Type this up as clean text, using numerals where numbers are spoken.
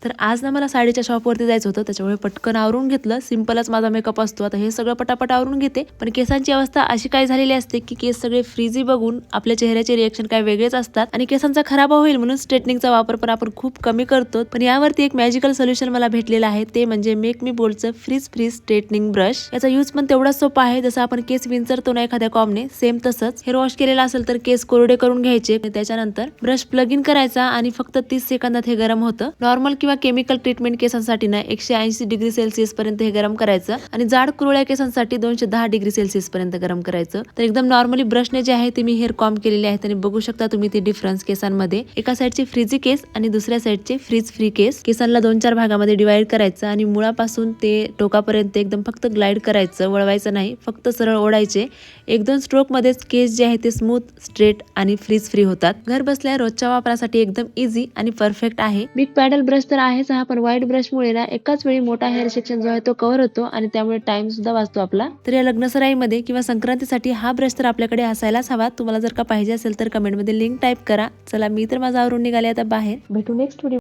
तर आज ना मला साडीच्या शॉपवरती जायचं होतं, त्याच्यामुळे पटकन आवरून घेतलं. सिंपलच माझा मेकअप असतो. आता हे सगळं पटापट आवरून घेते, पण केसांची अवस्था अशी काय झालेली असते की केस सगळे फ्रीजी बघून आपल्या चेहऱ्याचे रिएक्शन काय वेगळेच असतात आणि केसांचा खराब होईल म्हणून स्ट्रेटनिंगचा वापर पण आपण खूप कमी करतो. पण यावरती एक मॅजिकल सोल्युशन मला भेटलेलं आहे, ते म्हणजे मेक मी बोल्डचं फ्रीज फ्रीज स्ट्रेटनिंग ब्रश. याचा यूज पण तेवढाच सोपा आहे जसं आपण केस विंचरतो ना एखाद्या कॉमने, सेम तसंच. हेअर वॉश केलेला असेल तर केस कोरडे करून घ्यायचे. त्याच्यानंतर ब्रश प्लग इन करायचा आणि फक्त 30 सेकंदात हे गरम होतं. नॉर्मल किंवा केमिकल ट्रीटमेंट केसांसाठी ना 180 डिग्री सेल्सिअस पर्यंत हे गरम करायचं आणि जाड कुरळ्या केसांसाठी 210 डिग्री सेल्सिअस पर्यंत गरम करायचं. तर एकदम नॉर्मली ब्रशने जे आहे ते मी हेअर कॉम्ब केलेले आहेत आणि बघू शकता तुम्ही ते डिफरन्स केसांमध्ये. एका साईडचे फ्रीजी केस आणि दुसऱ्या साईडचे फ्रीज फ्री केस. केसांना 2-4 भागामध्ये डिवाइड करायचं आणि मुळापासून ते टोकापर्यंत एकदम फक्त ग्लाइड करायचं, वळवायचं नाही, फक्त सरळ ओढायचे. 1-2 स्ट्रोक मध्येच केस जे आहे ते स्मूथ, स्ट्रेट आणि फ्रीज फ्री होतात. घर बसल्या रोजच्या वापरासाठी एकदम इझी आणि परफेक्ट आहे. बिग पॅडल ब्रश तर आहेच हा, पण वाईड ब्रशमुळे ना एकाच वेळी मोठा हेअर सेक्शन जो आहे तो कव्हर होतो आणि त्यामुळे टाइम सुद्धा वाचतो आपला. तर या लग्नसराईमध्ये किंवा संक्रांतीसाठी हा ब्रश तर आपल्याकडे असायलाच हवा. तुम्हाला जर का पाहिजे असेल तर कमेंटमध्ये लिंक टाईप करा. चला मी तर माझा आवरून निघाले आता बाहेर. भेटू नेक्स्ट व्हिडिओ.